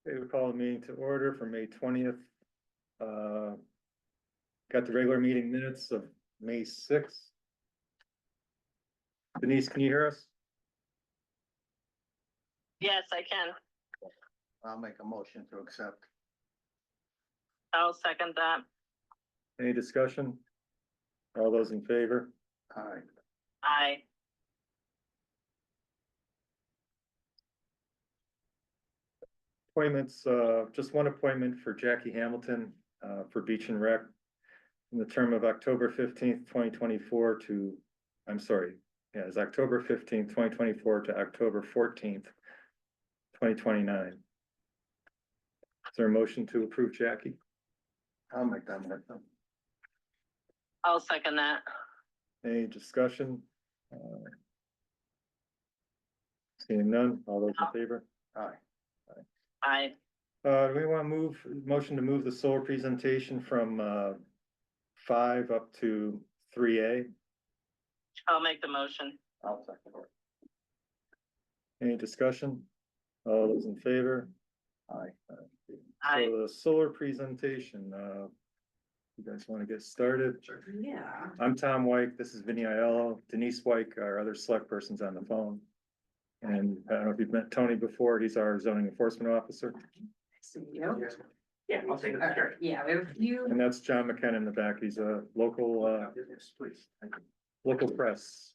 Okay, we call the meeting to order for May 20th. Got the regular meeting minutes of May 6th. Denise, can you hear us? Yes, I can. I'll make a motion to accept. I'll second that. Any discussion? All those in favor? Aye. Aye. Appointments, just one appointment for Jackie Hamilton, for Beach and Rec. In the term of October 15th, 2024 to, I'm sorry, yeah, it's October 15th, 2024 to October 14th, 2029. Is there a motion to approve Jackie? I'll make that motion. I'll second that. Any discussion? Seeing none, all those in favor? Aye. Aye. Do we want to motion to move the solar presentation from 5 up to 3A? I'll make the motion. I'll second it. Any discussion? All those in favor? Aye. Aye. So the solar presentation, you guys want to get started? Sure. Yeah. I'm Tom White, this is Vinnie Aiello, Denise White, our other select person's on the phone. And I don't know if you've met Tony before, he's our zoning enforcement officer. See you. Yeah, I'll take it. Okay, yeah, we have a few. And that's John McKenna in the back, he's a local, Yes, please. Thank you. local press.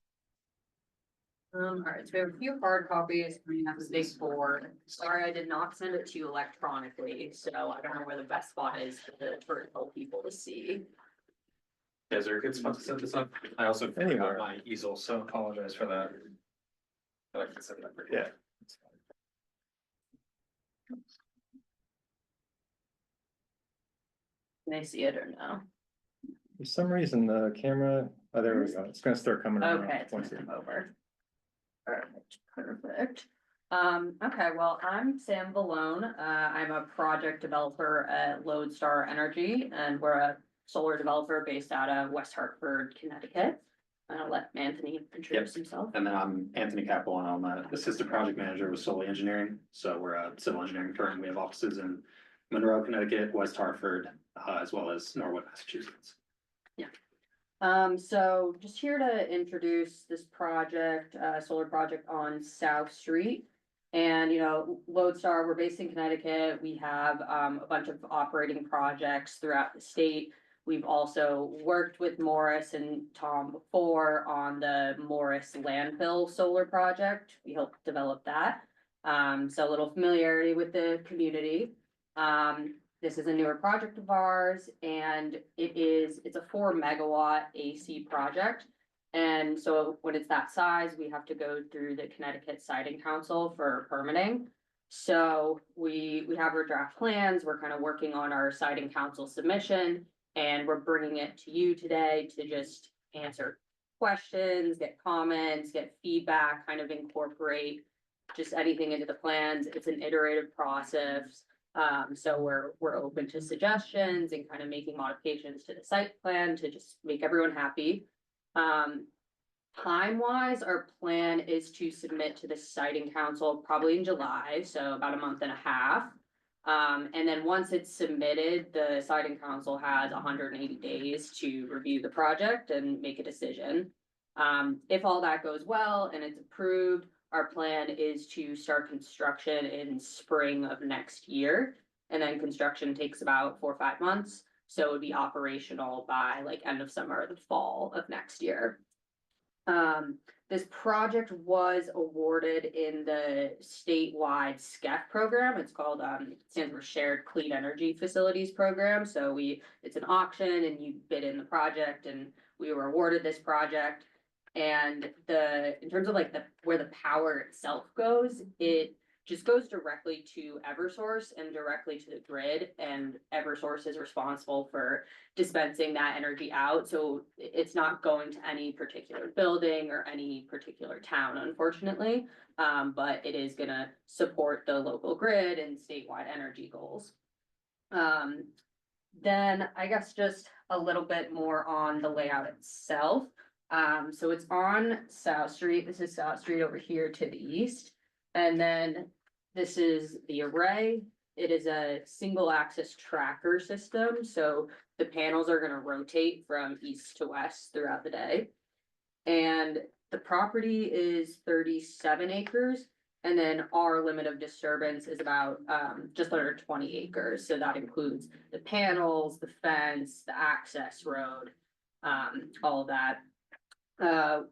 All right, so we have a few hard copies. We have this big board. Sorry, I did not send it to you electronically, so I don't know where the best spot is for people to see. Is there a good spot to set this up? I also Anywhere. forgot my easel, so apologize for that. But I can set it up. Yeah. Can I see it or no? For some reason, the camera, oh, there we go, it's gonna start coming around. Okay, it's once gonna it- come over. All right, perfect. Okay, well, I'm Sam Valone. I'm a project developer at Lodestar Energy, and we're a solar developer based out of West Hartford, Connecticut. I'll let Anthony introduce himself. And then I'm Anthony Capel, and I'm an assistant project manager with Solely Engineering. So we're a civil engineering firm. We have offices in Monroe, Connecticut, West Hartford, as well as Norwood, Massachusetts. So just here to introduce this project, solar project on South Street. And, you know, Lodestar, we're based in Connecticut. We have, a bunch of operating projects throughout the state. We've also worked with Morris and Tom before on the Morris landfill solar project. We helped develop that. So a little familiarity with the community. This is a newer project of ours, and it's a 4 megawatt AC project. And so when it's that size, we have to go through the Connecticut Siting Council for permitting. So we have our draft plans, we're kind of working on our Siting Council submission, and we're bringing it to you today to just answer questions, get comments, get feedback, kind of incorporate just anything into the plans. It's an iterative process. So we're open to suggestions and kind of making modifications to the site plan to just make everyone happy. Time wise, our plan is to submit to the Siting Council probably in July, so about a month and a half. And then once it's submitted, the Siting Council has 180 days to review the project and make a decision. If all that goes well and it's approved, our plan is to start construction in spring of next year. And then construction takes about 4 or 5 months. So it would be operational by like end of summer or the fall of next year. This project was awarded in the statewide SCEF program. It's called, it stands for Shared Clean Energy Facilities Program. So it's an auction and you bid in the project, and we were awarded this project. And in terms of like where the power itself goes, it just goes directly to Eversource and directly to the grid, and Eversource is responsible for dispensing that energy out. So it's not going to any particular building or any particular town, unfortunately. But it is gonna support the local grid and statewide energy goals. Then I guess just a little bit more on the layout itself. So it's on South Street. This is South Street over here to the east. And then this is the array. it is a single axis tracker system, so the panels are gonna rotate from east to west throughout the day. And the property is 37 acres, and then our limit of disturbance is about, just under 20 acres, so that includes the panels, the fence, the access road, all of that.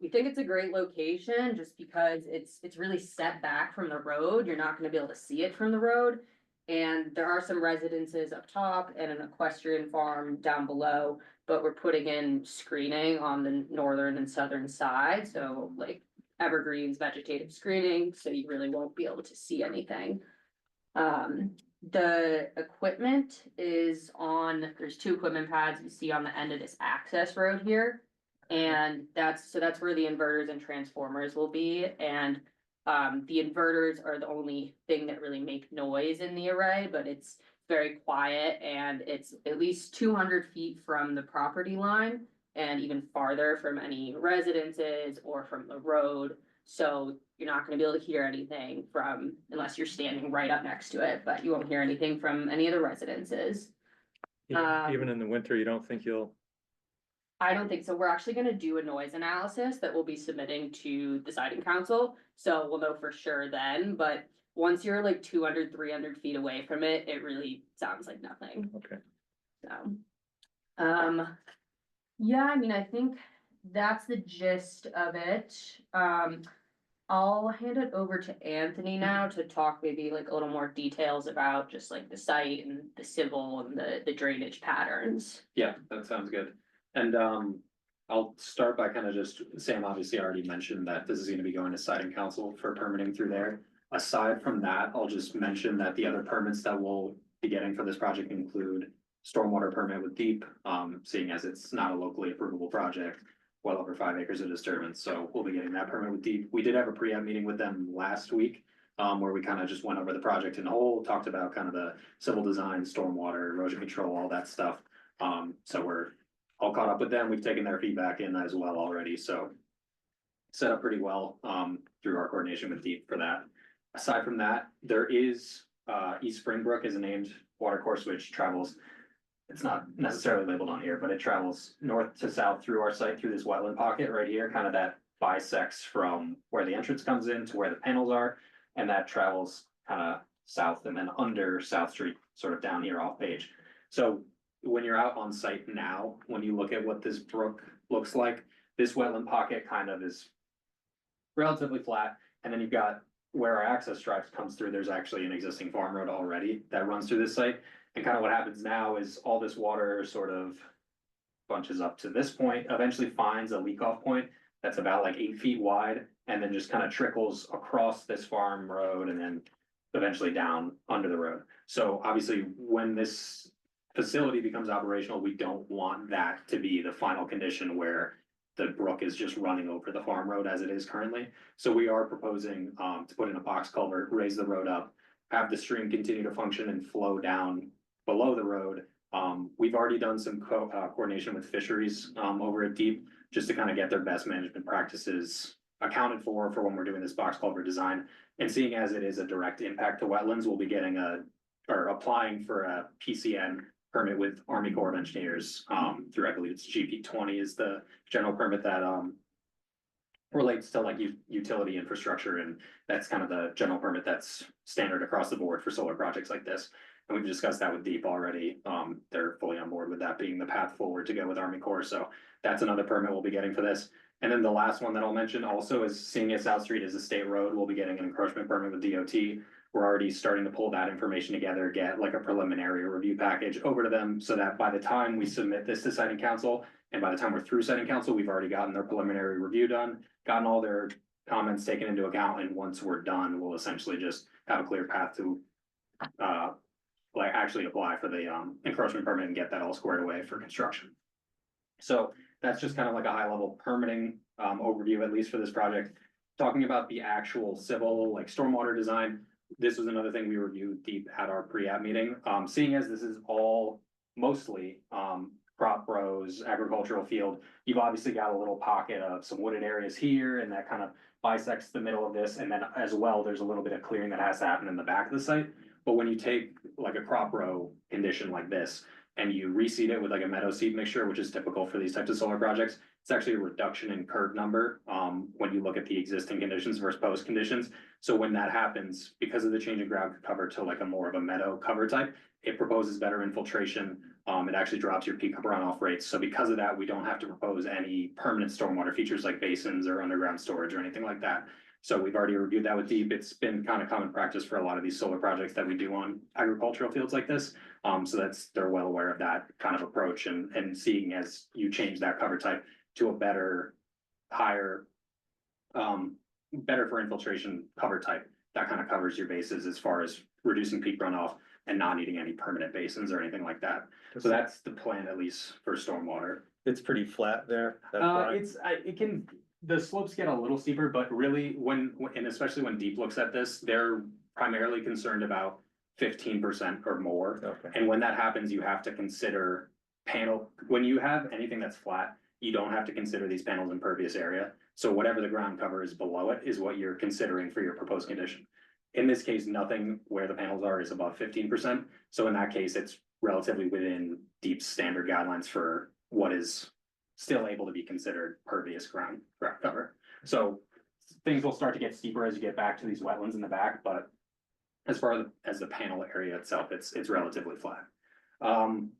We think it's a great location just because it's really set back from the road. You're not gonna be able to see it from the road. And there are some residences up top and an equestrian farm down below, but we're putting in screening on the northern and southern side, so like evergreens, vegetative screening, so you really won't be able to see anything. The equipment is there's two equipment pads you see on the end of this access road here. And that's where the inverters and transformers will be, and the inverters are the only thing that really make noise in the array, but it's very quiet and it's at least 200 feet from the property line and even farther from any residences or from the road. So you're not gonna be able to hear anything unless you're standing right up next to it, but you won't hear anything from any of the residences. Even in the winter, you don't think you'll, I don't think so. We're actually gonna do a noise analysis that we'll be submitting to the siding council, so we'll know for sure then, but once you're like 200, 300 feet away from it, it really sounds like nothing, okay. so. Yeah, I mean, I think that's the gist of it. I'll hand it over to Anthony now to talk maybe like a little more details about just like the site and the civil and the drainage patterns. Yeah, that sounds good. And I'll start by kind of just, Sam obviously already mentioned that this is gonna be going to siding council for permitting through there. Aside from that, I'll just mention that the other permits that we'll be getting for this project include stormwater permit with deep, seeing as it's not a locally approvable project, well over 5 acres of disturbance, so we'll be getting that permit with deep. We did have a pre-app meeting with them last week, where we kind of just went over the project in whole, talked about kind of the civil design, stormwater, erosion control, all that stuff. So we're all caught up with them. We've taken their feedback in as well already, so set up pretty well, through our coordination with deep for that. Aside from that, there is, East Springbrook is a named watercourse which travels. It's not necessarily labeled on here, but it travels north to south through our site, through this wetland pocket right here, kind of that bisects from where the entrance comes in to where the panels are. And that travels kind of south and then under South Street, sort of down here off page. So when you're out on site now, when you look at what this brook looks like, this wetland pocket kind of is relatively flat. And then you've got where our access drive comes through, there's actually an existing farm road already that runs through this site. And kind of what happens now is all this water sort of bunches up to this point, eventually finds a leak off point that's about like 8 feet wide, and then just kind of trickles across this farm road and then eventually down under the road. So obviously, when this facility becomes operational, we don't want that to be the final condition where the brook is just running over the farm road as it is currently. So we are proposing to put in a box culvert, raise the road up, have the stream continue to function and flow down below the road. We've already done some coordination with fisheries over at Deep, just to kind of get their best management practices accounted for when we're doing this box culvert design. And seeing as it is a direct impact to wetlands, we'll be getting applying for a PCN permit with Army Corps of Engineers through, I believe it's GP20 is the general permit that relates to like utility infrastructure, and that's kind of the general permit that's standard across the board for solar projects like this. And we've discussed that with Deep already. They're fully on board with that being the path forward to go with Army Corps. So that's another permit we'll be getting for this. And then the last one that I'll mention also is, seeing as South Street is a state road, we'll be getting an encroachment permit with DOT. We're already starting to pull that information together, get like a preliminary review package over to them, so that by the time we submit this to siting council, and by the time we're through siting council, we've already gotten their preliminary review done, gotten all their comments taken into account, and once we're done, we'll essentially just have a clear path to like actually apply for the encroachment permit and get that all squared away for construction. So that's just kind of like a high level permitting overview, at least for this project. Talking about the actual civil, like stormwater design, this was another thing we reviewed Deep at our pre-app meeting. Seeing as this is all mostly crop rows, agricultural field, you've obviously got a little pocket of some wooded areas here, and that kind of bisects the middle of this. And then as well, there's a little bit of clearing that has to happen in the back of the site. But when you take like a crop row condition like this and you reseed it with like a meadow seed mixture, which is typical for these types of solar projects, it's actually a reduction in curve number, when you look at the existing conditions versus post conditions. So when that happens, because of the change in ground cover to like a more of a meadow cover type, it proposes better infiltration. It actually drops your peak runoff rates. So because of that, we don't have to propose any permanent stormwater features like basins or underground storage or anything like that. So we've already reviewed that with DEEP. It's been kind of common practice for a lot of these solar projects that we do on agricultural fields like this. So they're well aware of that kind of approach and seeing as you change that cover type to a better, higher, better for infiltration cover type, that kind of covers your bases as far as reducing peak runoff and not needing any permanent basins or anything like that. So that's the plan, at least for stormwater. It's pretty flat there. that line. The slopes get a little steeper, but really and especially when Deep looks at this, they're primarily concerned about 15% or more. Okay, And when that happens, you have to consider when you have anything that's flat, you don't have to consider these panels impervious area. So whatever the ground cover is below it is what you're considering for your proposed condition. In this case, nothing where the panels are is above 15%. So in that case, it's relatively within Deep's standard guidelines for what is still able to be considered pervious ground cover. So things will start to get steeper as you get back to these wetlands in the back, but as far as the panel area itself, it's relatively flat.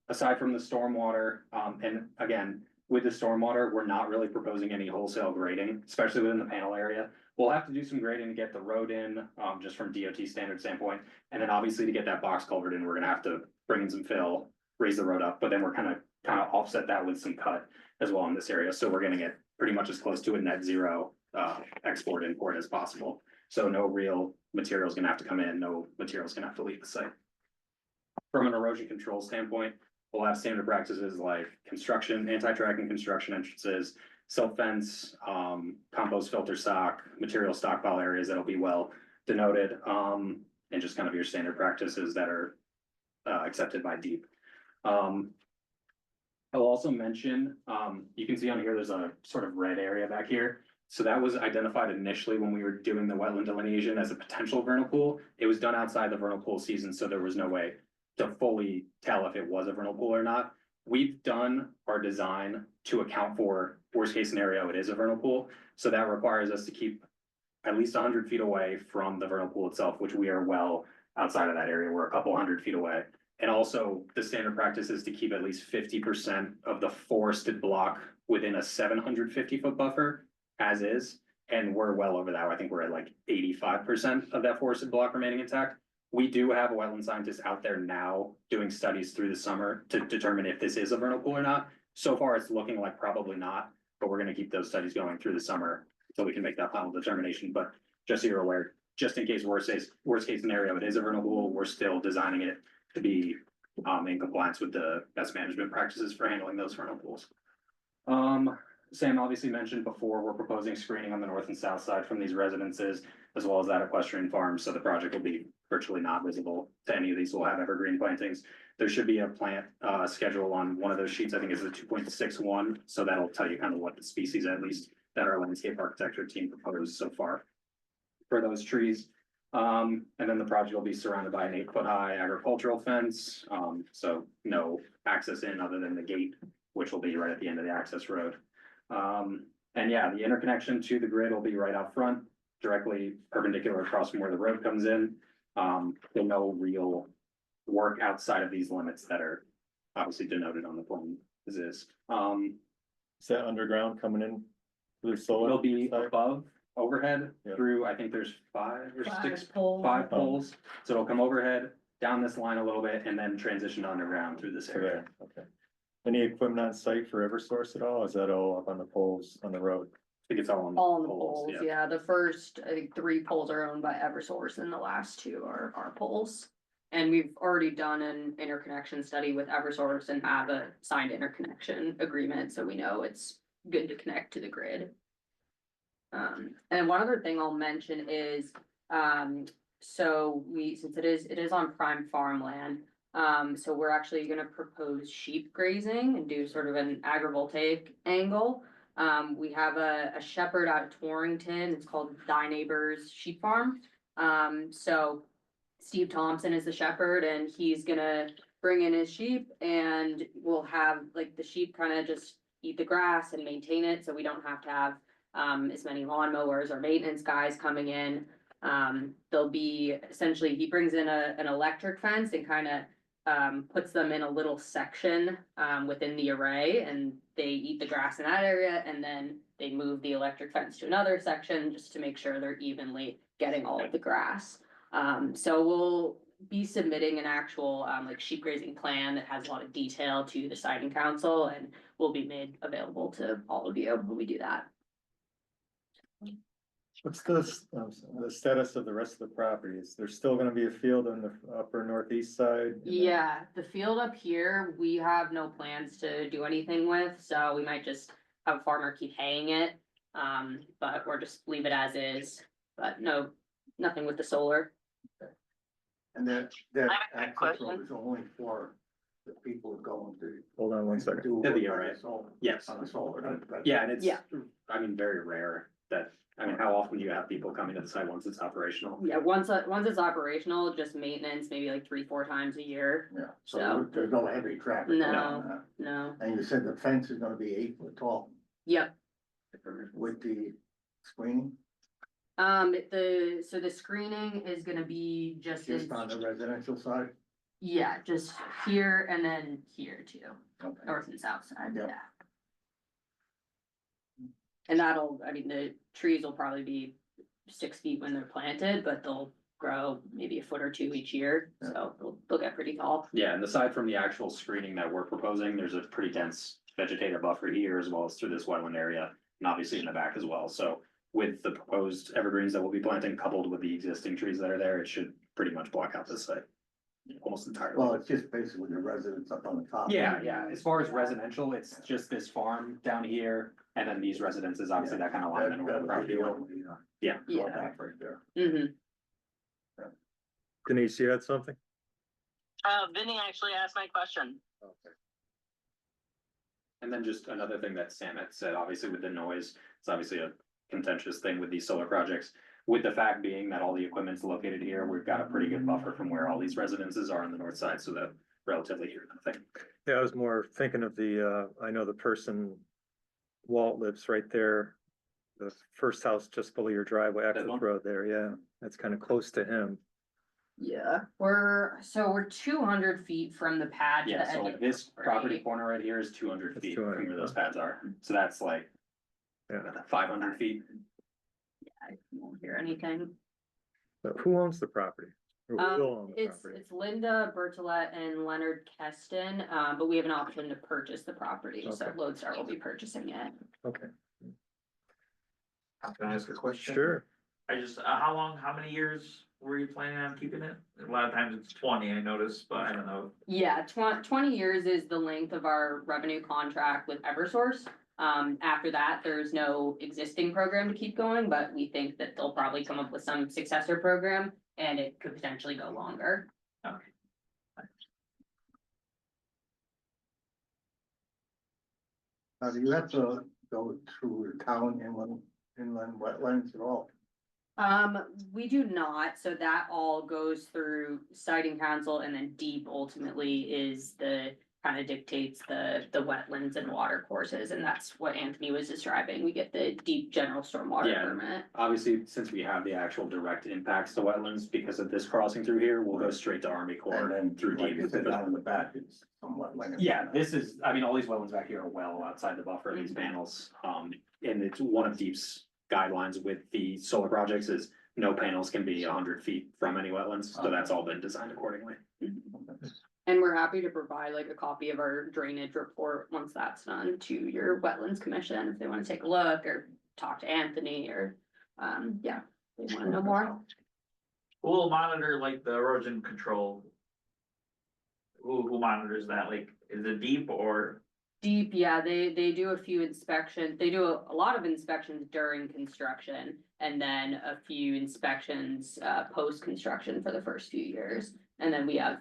Aside from the stormwater, and again, with the stormwater, we're not really proposing any wholesale grading, especially within the panel area. We'll have to do some grading to get the road in, just from DOT standard standpoint. And then obviously to get that box culvert in, we're gonna have to bring in some fill, raise the road up, but then we're kind of offset that with some cut as well in this area. So we're gonna get pretty much as close to a net zero, export import as possible. So no real materials gonna have to come in, no materials gonna have to leave the site. From an erosion control standpoint, we'll have standard practices like construction, anti-tracking construction entrances, silt fence, compost filter stock, material stockpile areas that'll be well denoted, and just kind of your standard practices that are accepted by DEEP. I'll also mention, you can see on here, there's a sort of red area back here. So that was identified initially when we were doing the wetland delineation as a potential vernal pool. It was done outside the vernal pool season, so there was no way to fully tell if it was a vernal pool or not. We've done our design to account for worst case scenario, it is a vernal pool. So that requires us to keep at least 100 feet away from the vernal pool itself, which we are well outside of that area. We're a couple 100 feet away. And also the standard practice is to keep at least 50% of the forested block within a 750-foot buffer as is. And we're well over that. I think we're at like 85% of that forested block remaining intact. We do have a wetland scientist out there now doing studies through the summer to determine if this is a vernal pool or not. So far, it's looking like probably not, but we're gonna keep those studies going through the summer so we can make that final determination. But just so you're aware, just in case worst case scenario, it is a vernal pool, we're still designing it to be in compliance with the best management practices for handling those vernal pools. Sam obviously mentioned before, we're proposing screening on the north and south side from these residences, as well as that equestrian farm, so the project will be virtually not visible to any of these. We'll have evergreen plantings. There should be a plant schedule on one of those sheets. I think it's the 2.61, so that'll tell you kind of what the species, at least, that our landscape architecture team proposed so far for those trees. And then the project will be surrounded by an 8-foot high agricultural fence, so no access in other than the gate, which will be right at the end of the access road. And yeah, the interconnection to the grid will be right out front, directly perpendicular across from where the road comes in. There's no real work outside of these limits that are obviously denoted on the plan as is. Is that underground coming in through solar? It'll be side? above overhead Yeah. through, I think there's 5 or 6, poles. 5 poles. So it'll come overhead, down this line a little bit, and then transition to underground through this area. Correct, okay. Any equipment on site for Eversource at all? Is that all up on the poles on the road? I think it's all on All on the poles, poles, yeah, the first, I think 3 poles are owned by Eversource and the last 2 are our poles. And we've already done an interconnection study with Eversource and have a signed interconnection agreement, so we know it's good to connect to the grid. And one other thing I'll mention is, so since it is on prime farmland, so we're actually gonna propose sheep grazing and do sort of an agrivoltaic angle. We have a shepherd out of Torrington, it's called Thy Neighbor's Sheep Farm. So Steve Thompson is the shepherd, and he's gonna bring in his sheep, and we'll have like the sheep kind of just eat the grass and maintain it, so we don't have to have as many lawnmowers or maintenance guys coming in. There'll be, essentially, he brings in an electric fence and kind of puts them in a little section within the array, and they eat the grass in that area, and then they move the electric fence to another section just to make sure they're evenly getting all of the grass. So we'll be submitting an actual like sheep grazing plan that has a lot of detail to the siting council, and will be made available to all of you when we do that. What's the status of the rest of the properties? There's still gonna be a field on the upper northeast side? Yeah, the field up here, we have no plans to do anything with, so we might just have a farmer keep haying it. But we're just leave it as is, but no, nothing with the solar. And that I have a quick access question. road is only for the people going to. Hold on one second. do It'll be work on all right. the solar- Yes. On the solar. Yeah, and it's, Yeah. I mean, very rare that, I mean, how often do you have people coming to the site once it's operational? Yeah, once it's operational, just maintenance, maybe like 3-4 times a year. Yeah, So- so there's no heavy traffic. No. on that. No, And you said the fence is gonna be 8 foot tall yep. with the screening, So the screening is gonna be just just on the residential side? yeah, just here and then here too, Okay. north and south side, Yep. yeah. And that'll, I mean, the trees will probably be 6 feet when they're planted, but they'll grow maybe a foot or two each year, Yeah. so they'll get pretty tall. Yeah, and aside from the actual screening that we're proposing, there's a pretty dense vegetative buffer here as well as through this wetland area, and obviously in the back as well, so. With the proposed evergreens that we'll be planting coupled with the existing trees that are there, it should pretty much block out this site. Almost entirely. Well, it's just basically the residents up on the top. Yeah, as far as residential, it's just this farm down here, and then these residences, obviously that kind of That, alignment with the that property. would be the, Yeah. Yeah. drawback right there. Mm-hmm. Denise, you had something? Vinny actually asked my question. Okay. And then just another thing that Sam had said, obviously with the noise, it's obviously a contentious thing with these solar projects. With the fact being that all the equipment's located here, we've got a pretty good buffer from where all these residences are on the north side, so that relatively hear nothing. Yeah, I was more thinking of I know the person, Walt lives right there. The first house just below your driveway, That access one? road there, yeah, that's kind of close to him. Yeah, we're 200 feet from the pad. to the Yeah, edge so of like the this property property. corner right here is 200 That's feet 200, from where those huh? pads are, so that's like. Yeah. 500 feet. I won't hear anything. But who owns the property? Or who will own the It's property? Linda Bertolet and Leonard Keston, but we have an option to purchase the property, so Okay. Lodestar will be purchasing it. Okay, Can I ask a question? sure. I just, how many years were you planning on keeping it? A lot of times it's 20, I noticed, but I don't know. Yeah, 20 years is the length of our revenue contract with Eversource. After that, there's no existing program to keep going, but we think that they'll probably come up with some successor program and it could potentially go longer. Now, do you have to go through the town inland wetlands at all? We do not, so that all goes through siting council, and then deep ultimately is kind of dictates the wetlands and water courses, and that's what Anthony was describing. We get the deep general stormwater Yeah. permit. Obviously, since we have the actual direct impacts to wetlands because of this crossing through here, we'll go straight to Army Corps And then through like deep. you said, down in the back, it's somewhat like. Yeah, this is, I mean, all these wetlands back here are well outside the buffer of these panels. And it's one of Deep's guidelines with the solar projects is no panels can be 100 feet from any wetlands, so that's all been designed accordingly. And we're happy to provide like a copy of our drainage report once that's done to your wetlands commission, if they wanna take a look or talk to Anthony or, yeah, they wanna know more. Who will monitor like the erosion control? Who monitors that? Like, is it deep or? Deep, yeah, they do a few inspections, they do a lot of inspections during construction. And then a few inspections, post-construction for the first few years. And then we have,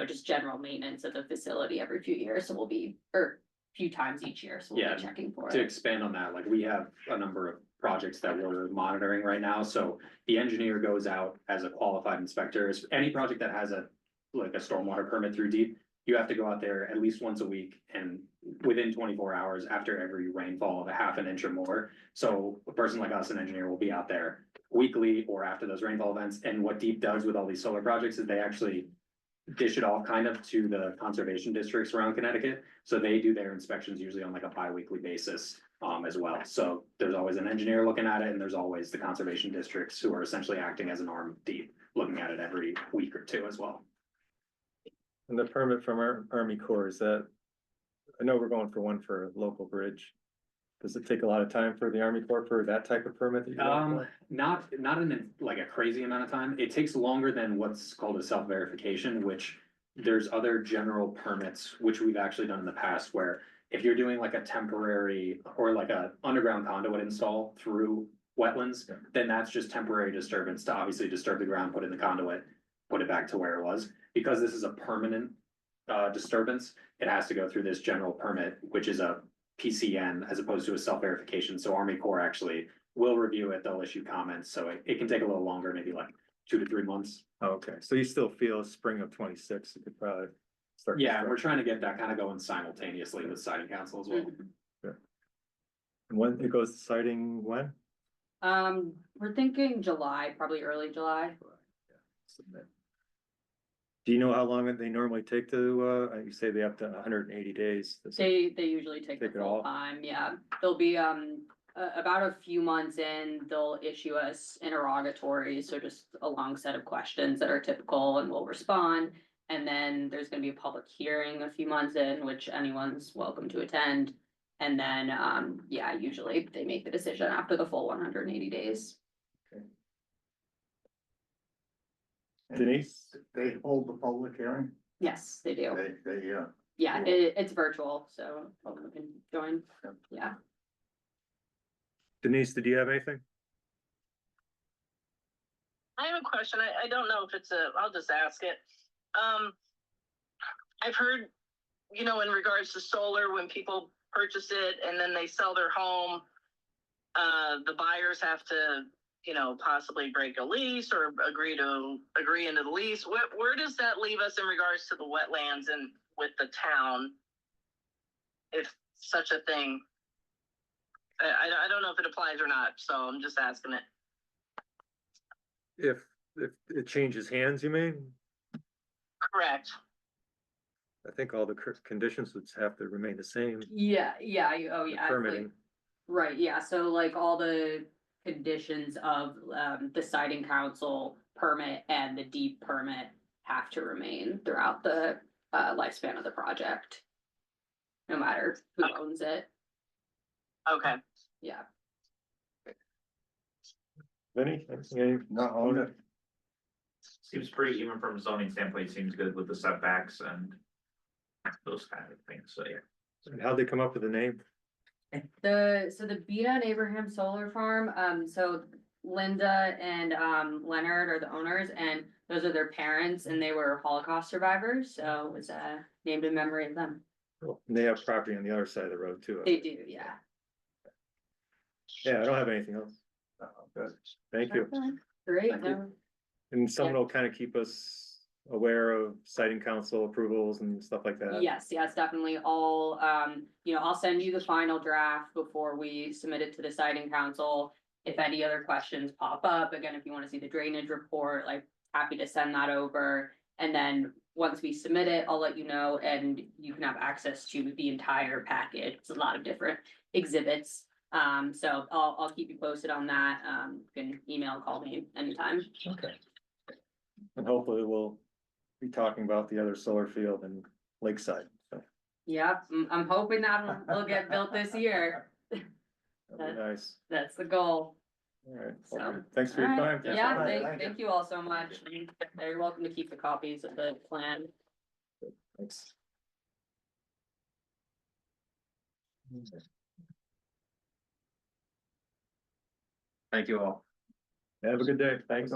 just general maintenance of the facility every few years, so we'll be, or few times each year, so we'll Yeah, be checking for To it. expand on that, like we have a number of projects that we're monitoring right now, so the engineer goes out as a qualified inspector. Any project that has like a stormwater permit through deep, you have to go out there at least once a week and within 24 hours after every rainfall of a half an inch or more. So a person like us, an engineer, will be out there weekly or after those rainfall events, and what deep does with all these solar projects is they actually dish it off kind of to the conservation districts around Connecticut. So they do their inspections usually on like a bi-weekly basis as well. So there's always an engineer looking at it, and there's always the conservation districts who are essentially acting as an arm of deep, looking at it every week or two as well. And the permit from our Army Corps, is that, I know we're going for one for a local bridge. Does it take a lot of time for the Army Corps for that type of permit? that you're going for? Not in like a crazy amount of time. It takes longer than what's called a self-verification, which there's other general permits, which we've actually done in the past, where if you're doing like a temporary or like a underground conduit install through wetlands, Yeah. then that's just temporary disturbance to obviously disturb the ground, put in the conduit, put it back to where it was. Because this is a permanent disturbance, it has to go through this general permit, which is a PCN as opposed to a self-verification. So Army Corps actually will review it, they'll issue comments, so it can take a little longer, maybe like 2 to 3 months. Okay, so you still feel spring of 26, you could probably start. Yeah, we're construction. trying to get that kind of going simultaneously with siding council as well. And when it goes to siting, when? We're thinking July, probably early July. Submit. Do you know how long they normally take to, you say they have to 180 days? Does it- They usually take the Take it full all? time, yeah. They'll be, about a few months in, they'll issue us interrogatories, so just a long set of questions that are typical and we'll respond. And then there's gonna be a public hearing a few months in, which anyone's welcome to attend. And then, yeah, usually they make the decision after the full 180 days. Denise? They hold the public hearing, Yes, they do. they, Yeah, it's virtual, so everyone can join, yeah. Denise, did you have anything? I have a question. I don't know if it's I'll just ask it. I've heard, in regards to solar, when people purchase it and then they sell their home, the buyers have to, possibly break a lease or agree into the lease. Where does that leave us in regards to the wetlands and with the town? If such a thing, I don't know if it applies or not, so I'm just asking it. If it changes hands, you mean? Correct. I think all the conditions would have to remain the same. Yeah, oh, the yeah. it's like- Permitting. Right, yeah, so like all the conditions of the siding council permit and the deep permit have to remain throughout the lifespan of the project. No matter who owns it, Okay. yeah. Vinnie, any? no, Seems pretty, even from a zoning standpoint, seems good with the setbacks and those kind of things, so yeah. How'd they come up with the name? The Beta and Abraham Solar Farm, so Linda and Leonard are the owners, and those are their parents, and they were Holocaust survivors, so it was named in memory of them. Cool. And they have property on the other side of the road too. They do, yeah. Yeah, I don't have anything else. good. Thank you. Okay, great, Thank you. no, And someone will kind of keep us aware of siting council approvals and stuff like that. yes, definitely, all, I'll send you the final draft before we submit it to the siding council. If any other questions pop up, again, if you wanna see the drainage report, like, happy to send that over. And then, once we submit it, I'll let you know, and you can have access to the entire package, it's a lot of different exhibits. So I'll keep you posted on that, you can email, call me anytime. Okay. And hopefully we'll be talking about the other solar field in Lakeside. So Yep, I'm hoping that will get built this year, that'd be nice. that's the goal. All right. So, Well, thanks for your All time. right, yeah, Thank thank you all so much, you're welcome to keep the copies of the plan. Thanks. Thank you all. Have a good day. Thanks.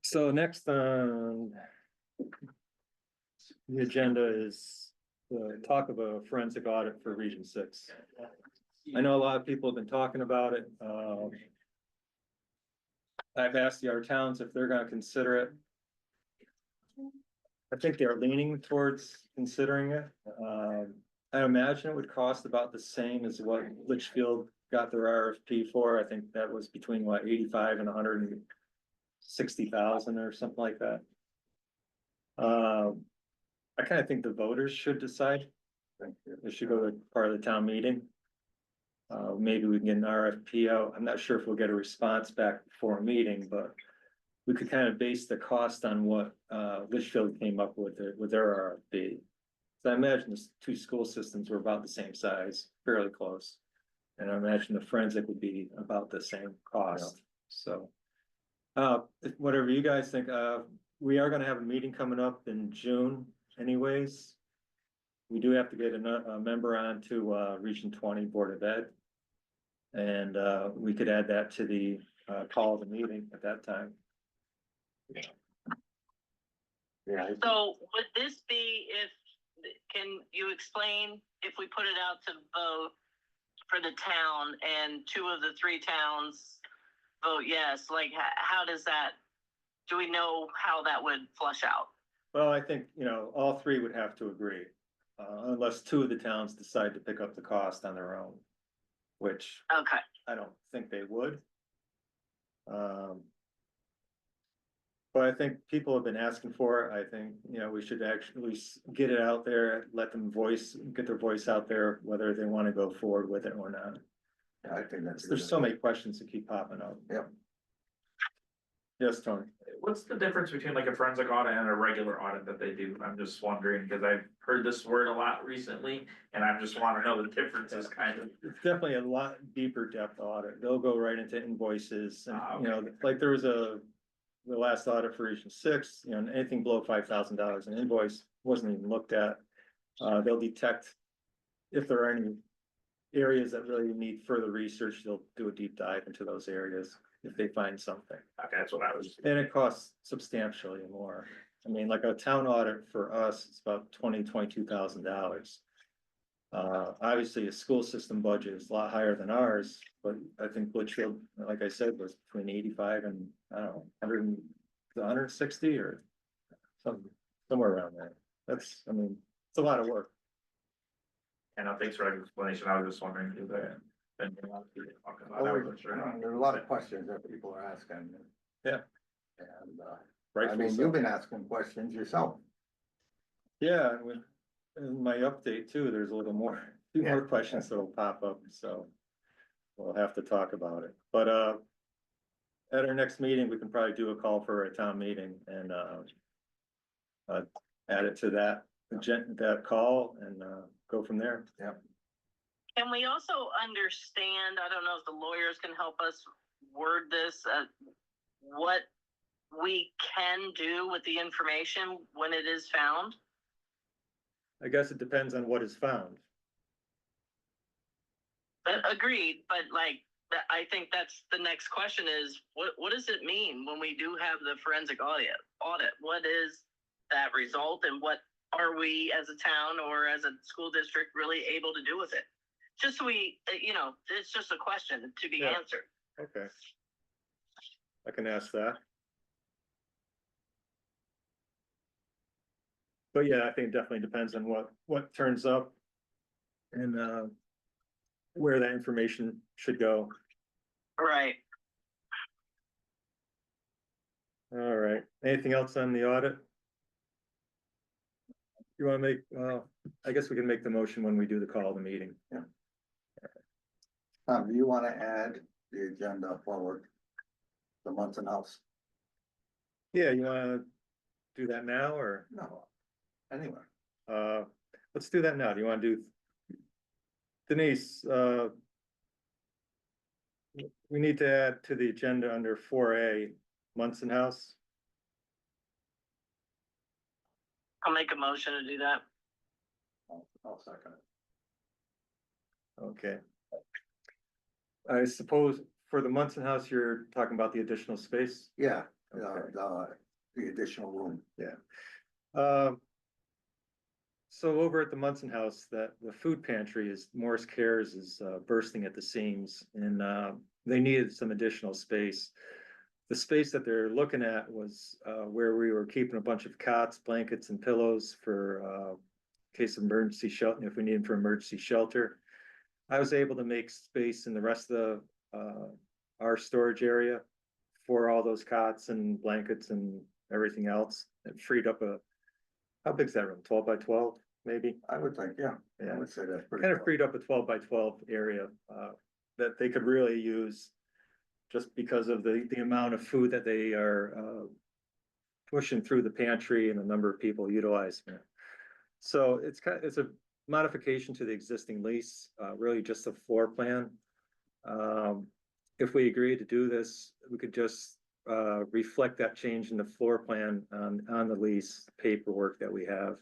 So next on The agenda is the talk of a forensic audit for Region 6. I know a lot of people have been talking about it. I've asked the other towns if they're gonna consider it. I think they're leaning towards considering it. I imagine it would cost about the same as what Litchfield got their RFP for. I think that was between 85 and 160,000 or something like that. I kind of think the voters should decide. It should go to part of the town meeting. Maybe we can get an RFP out. I'm not sure if we'll get a response back before a meeting, but we could kind of base the cost on what Litchfield came up with their RFP. So I imagine the two school systems were about the same size, fairly close. And I imagine the forensic would be about the same cost, so. Whatever you guys think, we are gonna have a meeting coming up in June anyways. We do have to get a member on to Region 20 Board of Ed. And we could add that to the call of the meeting at that time. Yeah. So would this be can you explain if we put it out to vote for the town and 2 of the 3 towns vote yes, like how does that, do we know how that would flush out? Well, I think, all 3 would have to agree, unless 2 of the towns decide to pick up the cost on their own, which Okay, I don't think they would. But I think people have been asking for it. I think, we should actually get it out there, let them get their voice out there, whether they want to go forward with it or not. I think that's. There's so many questions that keep popping up. Yep. Yes, Tony. What's the difference between like a forensic audit and a regular audit that they do? I'm just wondering, because I've heard this word a lot recently, and I just wanna know the differences kind of. It's definitely a lot deeper depth audit. They'll go right into invoices and, Okay. like there was the last audit for Region 6, anything below $5,000 an invoice wasn't even looked at. They'll detect if there are any areas that really need further research, they'll do a deep dive into those areas if they find something. Okay, that's what I was. And it costs substantially more. I mean, like a town audit for us, it's about $22,000. Obviously, a school system budget is a lot higher than ours, but I think Litchfield, like I said, was between 85 and, I don't know, 160 or somewhere around there. It's a lot of work. And thanks for the explanation. I was just wondering, because been a lot of people talking about it. I wasn't sure. There's a lot of questions that people are asking. Yeah. And, Rightfully so. you've been asking questions yourself. Yeah, and in my update too, there's a few more questions that'll pop up, so we'll have to talk about it. But, at our next meeting, we can probably do a call for a town meeting and, add it to that call and, go from there. can we also understand, I don't know if the lawyers can help us word this, what we can do with the information when it is found? I guess it depends on what is found. Agreed, but like, I think that's the next question is, what does it mean when we do have the forensic audit? What is that result and what are we as a town or as a school district really able to do with it? Just so it's just a question to be Yeah. answered. Okay. I can ask that. But yeah, I think it definitely depends on what turns up and, where that information should go. Right. All right, anything else on the audit? You wanna make, I guess we can make the motion when we do the call of the meeting. Do you wanna add the agenda forward? The Munson House? Yeah, you wanna do that now or, No, anyway. let's do that now. Do you wanna do? Denise, we need to add to the agenda under 4A, Munson House. I'll make a motion to do that. I'll second it. Okay. I suppose for the Munson House, you're talking about the additional space? Yeah, Okay. the additional room. Um, So over at the Munson House, that the food pantry is, Morris Cares is bursting at the seams and they needed some additional space. The space that they're looking at was where we were keeping a bunch of cots, blankets and pillows for case of emergency shelter, if we need them for emergency shelter. I was able to make space in the rest of our storage area for all those cots and blankets and everything else. It freed up how big's that room? 12 by 12, maybe? I would think, yeah, I Yeah, would say that's pretty. kind of good. freed up a 12 by 12 area that they could really use just because of the amount of food that they are pushing through the pantry and the number of people utilizing it. So it's a modification to the existing lease, really just a floor plan. If we agree to do this, we could just reflect that change in the floor plan on the lease paperwork that we have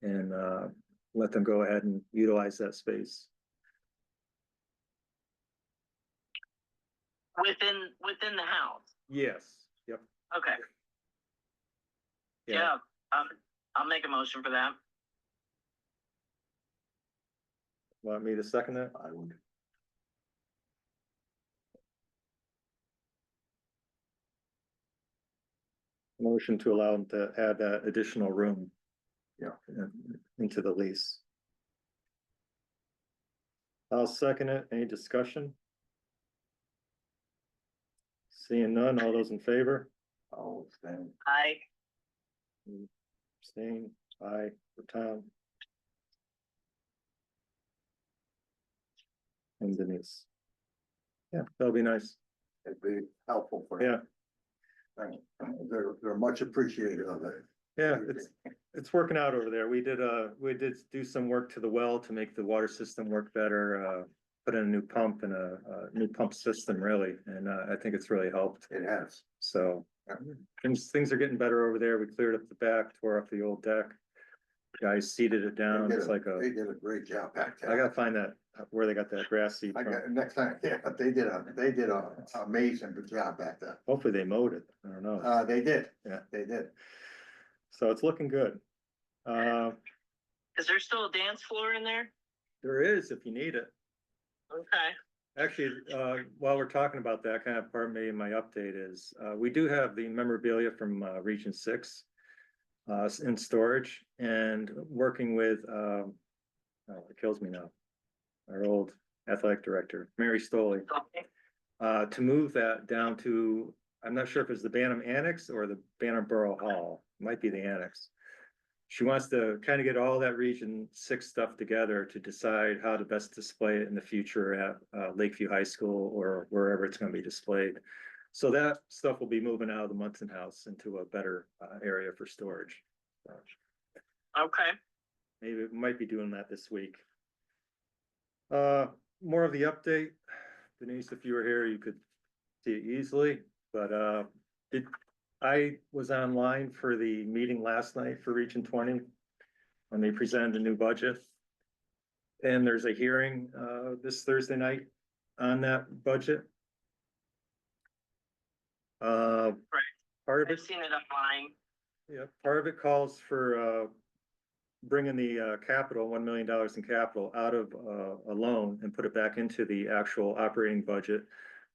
and let them go ahead and utilize that space. Within the house. Yes, yep. Okay, yeah, I'll make a motion for that. Want me to second that? I would. Motion to allow them to add that additional room. Yeah. Into the lease. I'll second it. Any discussion? Seeing none, all those in favor? I'll stand. Abstain, aye, for Tom. And Denise. Yeah, that'll be nice. It'd be helpful for. Yeah. They're much appreciated of it. Yeah, it's working out over there. We did do some work to the well to make the water system work better, put in a new pump and a new pump system really, and I think it's really helped. It has. So things are getting better over there. We cleared up the back, tore off the old deck. Guys seeded it down. It's like They did a great job back there. I gotta find that where they got that grass seed I from. got, next time, yeah, they did a amazing job back there. Hopefully they mowed it. I don't know. They did. Yeah. They did. So it's looking good. Is there still a dance floor in there? There is if you need it. Okay, Actually, while we're talking about that, kind of part of me in my update is, we do have the memorabilia from Region 6 in storage and working with, oh, it kills me now, our old athletic director, Mary Stoley, okay, to move that down to, I'm not sure if it's the Bantam Annex or the Bantam Borough Hall, might be the Annex. She wants to kind of get all that Region 6 stuff together to decide how to best display it in the future at Lakeview High School or wherever it's going to be displayed. So that stuff will be moving out of the Munson House into a better area for storage. okay. Maybe we might be doing that this week. More of the update. Denise, if you were here, you could see it easily, but I was online for the meeting last night for Region 20 when they presented the new budget. And there's a hearing this Thursday night on that budget. Part of I've it, seen it online. yeah, part of it calls for bringing the capital, $1 million in capital out of a loan and put it back into the actual operating budget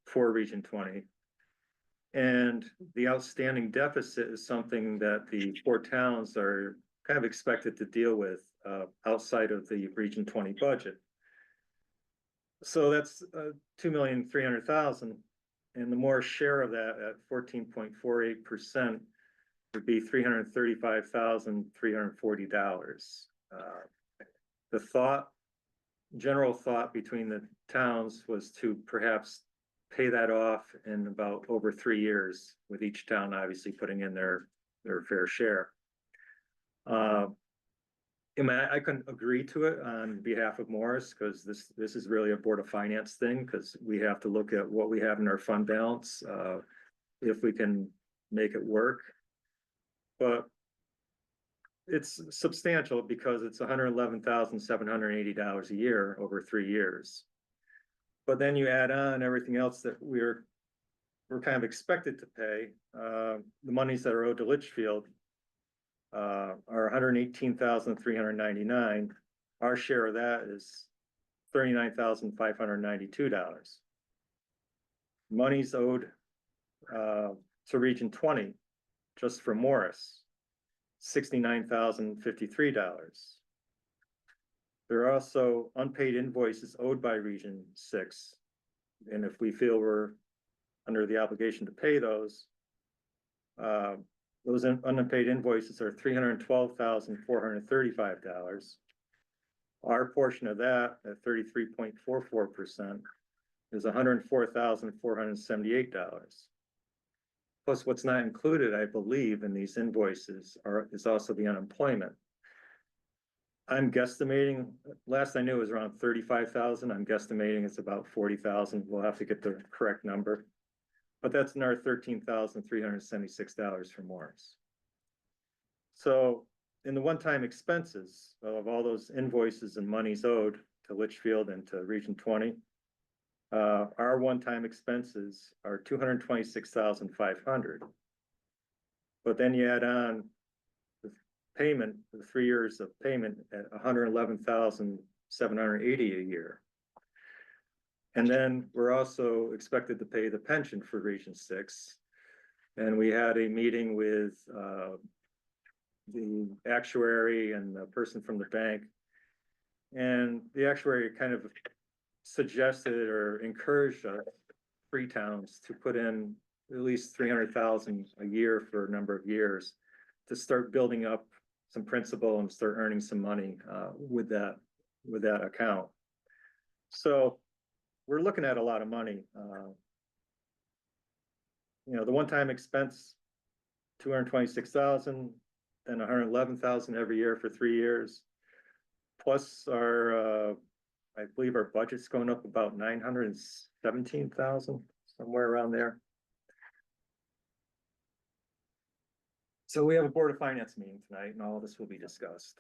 for Region 20. And the outstanding deficit is something that the 4 towns are kind of expected to deal with outside of the Region 20 budget. So that's $2,300,000, and the more share of that at 14.48% would be $335,340. The general thought between the towns was to perhaps pay that off in about over 3 years, with each town obviously putting in their fair share. I mean, I couldn't agree to it on behalf of Morris, because this is really a Board of Finance thing, because we have to look at what we have in our fund balance, if we can make it work. But it's substantial because it's $111,780 a year over 3 years. But then you add on everything else that we're kind of expected to pay, the monies that are owed to Litchfield. are $118,399. Our share of that is $39,592. Monies owed to Region 20, just for Morris, $69,053. There are also unpaid invoices owed by Region 6. And if we feel we're under the obligation to pay those unpaid invoices are $312,435. Our portion of that, at 33.44%, is $104,478. Plus, what's not included, I believe, in these invoices is also the unemployment. I'm guesstimating, last I knew it was around 35,000. I'm guesstimating it's about 40,000. We'll have to get the correct number. But that's another $13,376 for Morris. So in the one-time expenses of all those invoices and monies owed to Litchfield and to Region 20, our one-time expenses are $226,500. But then you add on the payment, the 3 years of payment at $111,780 a year. And then we're also expected to pay the pension for Region 6. And we had a meeting with the actuary and the person from the bank. And the actuary kind of suggested or encouraged three towns to put in at least 300,000 a year for a number of years to start building up some principal and start earning some money with that account. So we're looking at a lot of money. The one-time expense, 226,000, then 111,000 every year for 3 years. Plus our, I believe our budget's going up about 917,000, somewhere around there. So we have a Board of Finance meeting tonight, and all of this will be discussed.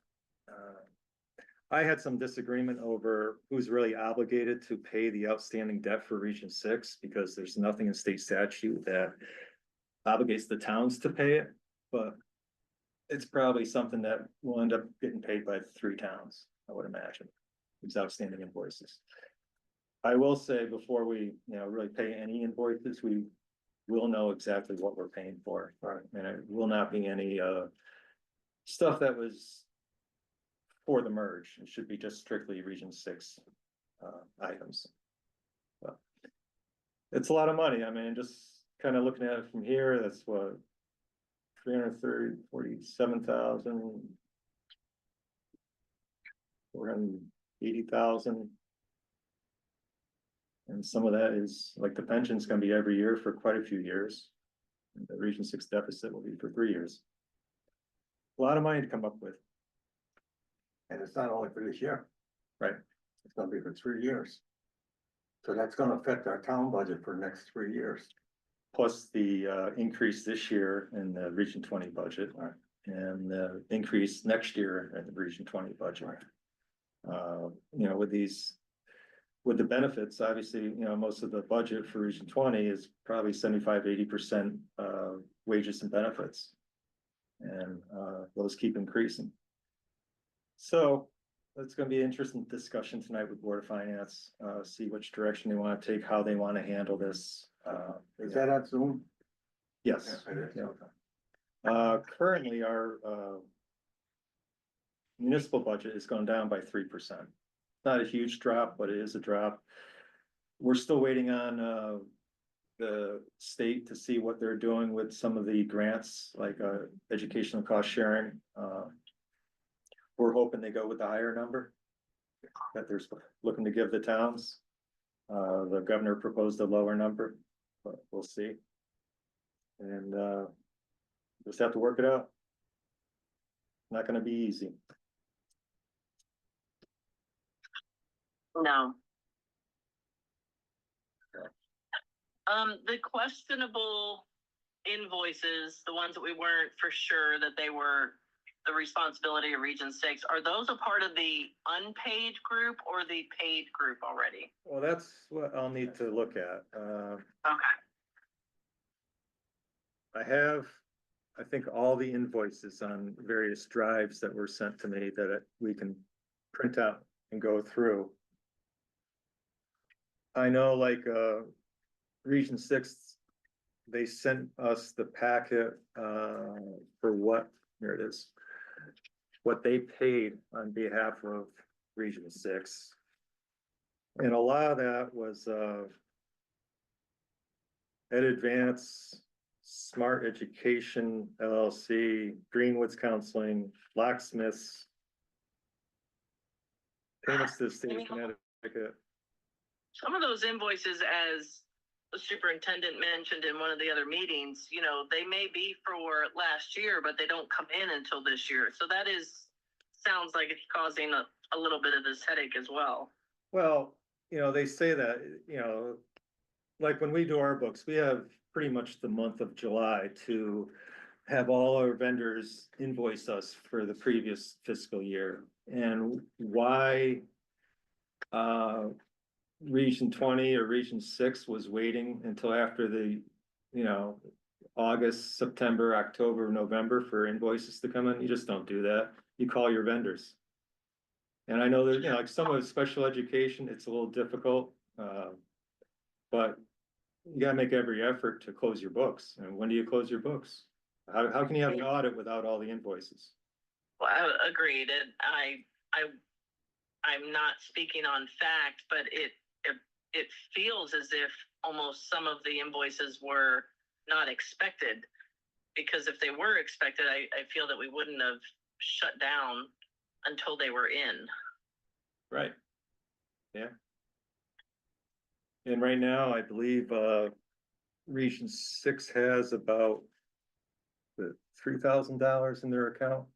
I had some disagreement over who's really obligated to pay the outstanding debt for Region 6, because there's nothing in state statute that obligates the towns to pay it, but it's probably something that will end up getting paid by the 3 towns, I would imagine, these outstanding invoices. I will say before we, really pay any invoices, we will know exactly what we're paying for. Right. And it will not be any stuff that was for the merge. It should be just strictly Region 6 items. But it's a lot of money. I mean, just kind of looking at it from here, that's what, 47,000, 480,000. And some of that is, like, the pension's gonna be every year for quite a few years. And the Region 6 deficit will be for 3 years. A lot of money to come up with. And it's not only for this year. Right. It's gonna be for 3 years. So that's gonna affect our town budget for the next 3 years. Plus the increase this year in the Region 20 budget. Right. And the increase next year in the Region 20 budget. With the benefits, obviously, most of the budget for Region 20 is probably 75–80% wages and benefits. And those keep increasing. So it's going to be an interesting discussion tonight with Board of Finance, see which direction they want to take, how they want to handle this. Is that on Zoom? Yes. It is, Yeah. okay. Currently, our municipal budget is going down by 3%. Not a huge drop, but it is a drop. We're still waiting on the state to see what they're doing with some of the grants, like educational cost sharing. We're hoping they go with the higher number that they're looking to give the towns. The governor proposed a lower number, but we'll see. And just have to work it out. Not gonna be easy. No. The questionable invoices, the ones that we weren't for sure that they were the responsibility of Region 6, are those a part of the unpaid group or the paid group already? Well, that's what I'll need to look at. Okay. I think all the invoices on various drives that were sent to me that we can print out and go through. I know like, Region 6, they sent us the packet, for what, here it is. What they paid on behalf of Region 6. And a lot of that was, Ed Advance, Smart Education LLC, Greenwoods Counseling, Locksmiths. Payments to the state of Connecticut. Some of those invoices, as the superintendent mentioned in one of the other meetings, you know, they may be for last year, but they don't come in until this year. So that sounds like it's causing a little bit of this headache as well. Well, you know, they say that, you know, like when we do our books, we have pretty much the month of July to have all our vendors invoice us for the previous fiscal year. And why Region 20 or Region 6 was waiting until after the, you know, August, September, October, November for invoices to come in, you just don't do that. You call your vendors. And I know that, you know, like some of special education, it's a little difficult, but you gotta make every effort to close your books. And when do you close your books? How can you have an audit without all the invoices? Well, agreed. And I'm not speaking on fact, but it feels as if almost some of the invoices were not expected. Because if they were expected, I feel that we wouldn't have shut down until they were in. Right. Yeah. And right now, I believe, Region 6 has about $3,000 in their account.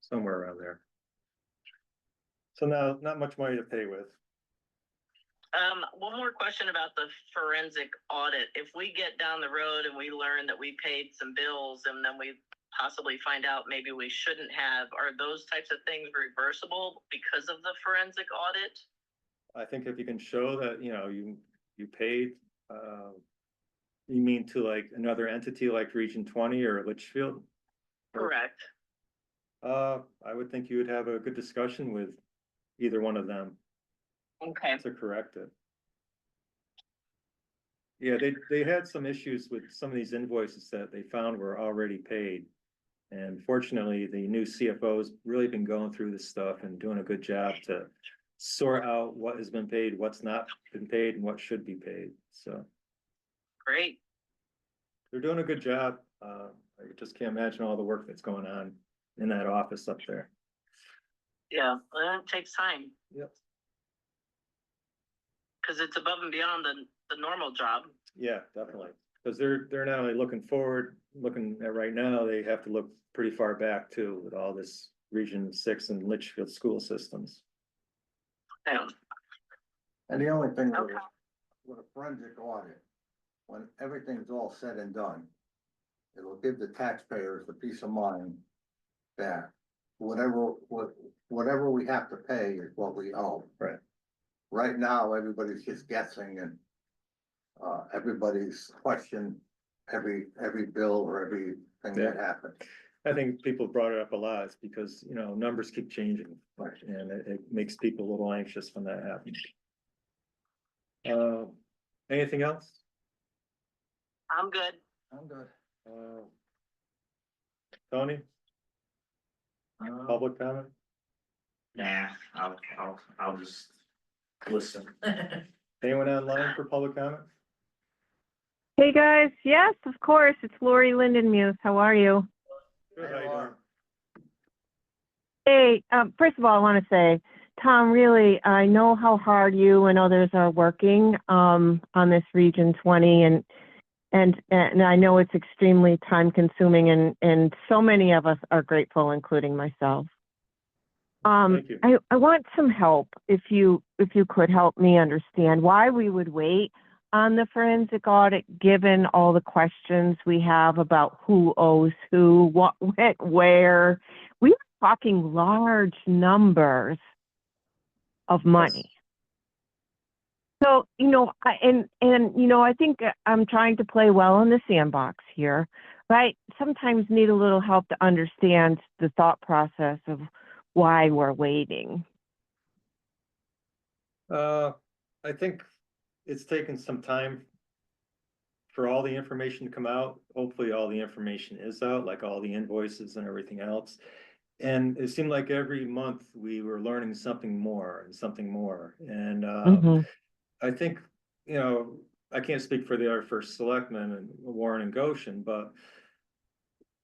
Somewhere around there. So now, not much money to pay with. One more question about the forensic audit. If we get down the road and we learn that we paid some bills and then we possibly find out maybe we shouldn't have, are those types of things reversible because of the forensic audit? I think if you can show that, you know, you paid, you mean to like another entity like Region 20 or Litchfield? Correct. I would think you would have a good discussion with either one of them Okay. to correct it. Yeah, they had some issues with some of these invoices that they found were already paid. And fortunately, the new CFO's really been going through this stuff and doing a good job to sort out what has been paid, what's not been paid, and what should be paid. So Great. they're doing a good job. I just can't imagine all the work that's going on in that office up there. Yeah, well, it takes time Yep. because it's above and beyond the normal job. Yeah, definitely. Because they're not only looking forward, looking at right now, they have to look pretty far back too with all this Region 6 and Litchfield school systems. Yeah. And the only thing Okay. with a forensic audit, when everything's all said and done, it'll give the taxpayers the peace of mind that whatever we have to pay is what we owe. Right. Right now, everybody's just guessing and everybody's questioning every bill or everything that happened. I think people brought it up a lot. It's because, you know, numbers keep changing. Right. And it makes people a little anxious when that happens. Anything else? I'm good. I'm good. Tony, public comment? Nah, I'll just listen. Anyone online for public comment? Hey guys, yes, of course, it's Lori Lindenmuth. How are you? Good, how you doing? Hey, first of all, I want to say, Tom, really, I know how hard you and others are working on this Region 20, and I know it's extremely time consuming, and so many of us are grateful, including myself. Thank you. I want some help if you could help me understand why we would wait on the forensic audit, given all the questions we have about who owes who, what went where. We are talking large numbers of money. So, I think I'm trying to play well in the sandbox here, but I sometimes need a little help to understand the thought process of why we're waiting. I think it's taken some time for all the information to come out. Hopefully all the information is out, like all the invoices and everything else. And it seemed like every month we were learning something more and something more. And Mhm. I think, I can't speak for the other first selectmen and Warren and Goshen, but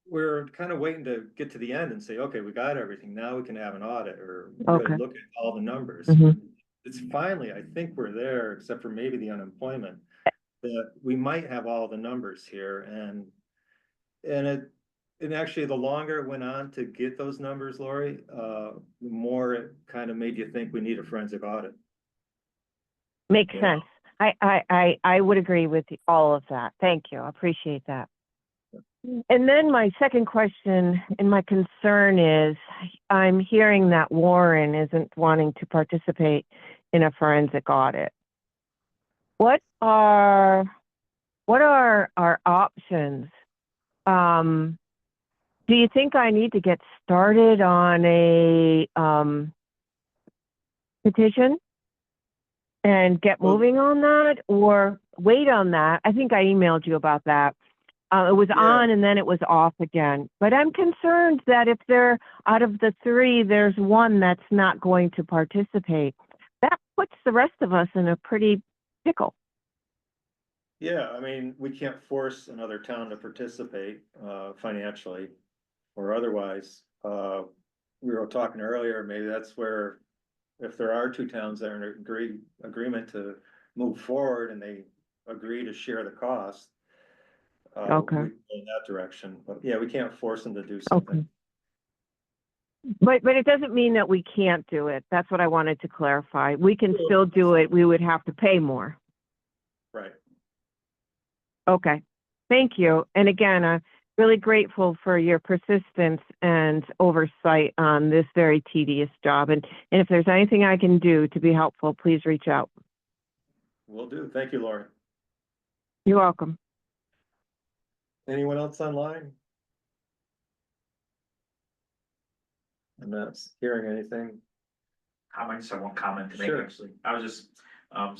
we're kind of waiting to get to the end and say, okay, we got everything. Now we can have an audit or really Okay. look at all the numbers. Mhm. It's finally, I think we're there, except for maybe the unemployment, that we might have all the numbers here and actually the longer it went on to get those numbers, Lori, the more it kind of made you think we need a forensic audit. Makes Yeah. sense. I would agree with all of that. Thank you. I appreciate that. And then my second question and my concern is I'm hearing that Warren isn't wanting to participate in a forensic audit. What are our options? Do you think I need to get started on a petition and get Well- moving on that, or wait on that? I think I emailed you about that. It was Yeah. on and then it was off again. But I'm concerned that if they're out of the three, there's one that's not going to participate. That puts the rest of us in a pretty pickle. Yeah, I mean, we can't force another town to participate, financially or otherwise. We were talking earlier, maybe that's where, if there are two towns that are in agreement to move forward and they agree to share the cost. Okay. we go in that direction, but yeah, we can't force them to do Okay. something. But it doesn't mean that we can't do it. That's what I wanted to clarify. We can still do it. We would have to pay more. Right. Okay. Thank you. And again, I'm really grateful for your persistence and oversight on this very tedious job. And if there's anything I can do to be helpful, please reach out. Will do. Thank you, Lori. You're welcome. Anyone else online? I'm not hearing anything. I just have one comment to make, Sure. actually. I was just,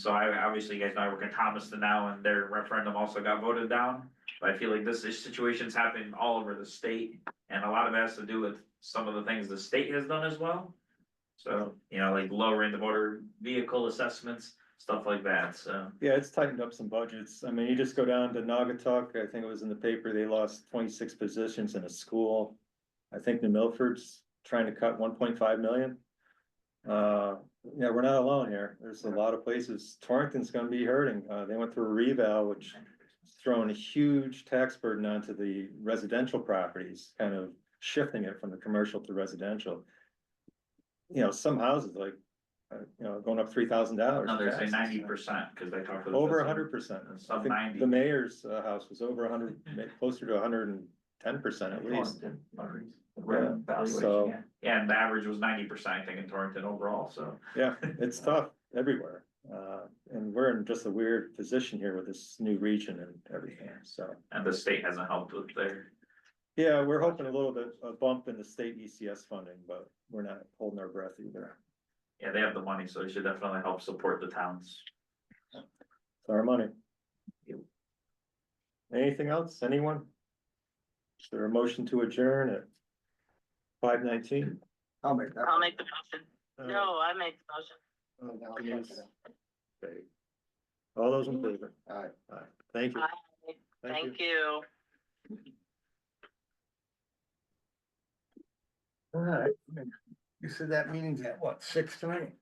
so obviously you guys know I work in Thomaston now and their referendum also got voted down. But I feel like this situation's happening all over the state and a lot of it has to do with some of the things the state has done as well. So, like lowering the motor vehicle assessments, stuff like that, so. Yeah, it's tightened up some budgets. I mean, you just go down to Naugatuck, I think it was in the paper, they lost 26 positions in a school. I think New Milford's trying to cut 1.5 million. Yeah, we're not alone here. There's a lot of places. Torrington's gonna be hurting. They went through a reval, which is throwing a huge tax burden onto the residential properties, kind of shifting it from the commercial to residential. Some houses like, going up $3,000. No, they're saying 90%, cause they talked. Over 100%. I Some think 90. the mayor's house was over 100, closer to 110% at least. Yeah, so, Yeah, and the average was 90%, I think, in Torrington overall, so. yeah, it's tough everywhere. And we're in just a weird position here with this new region and everything, so. And the state hasn't helped with their, Yeah, we're hoping a little bit, a bump in the state ECS funding, but we're not holding our breath either. yeah, they have the money, so they should definitely help support the towns. It's our money. Anything else? Anyone? Is there a motion to adjourn at 5:19? I'll make that. I'll make the motion. No, I make the motion. Okay. All those in favor? All right. Aye. Thank you. Aye. Thank you. All right. You said that meeting's at what, 6 tonight?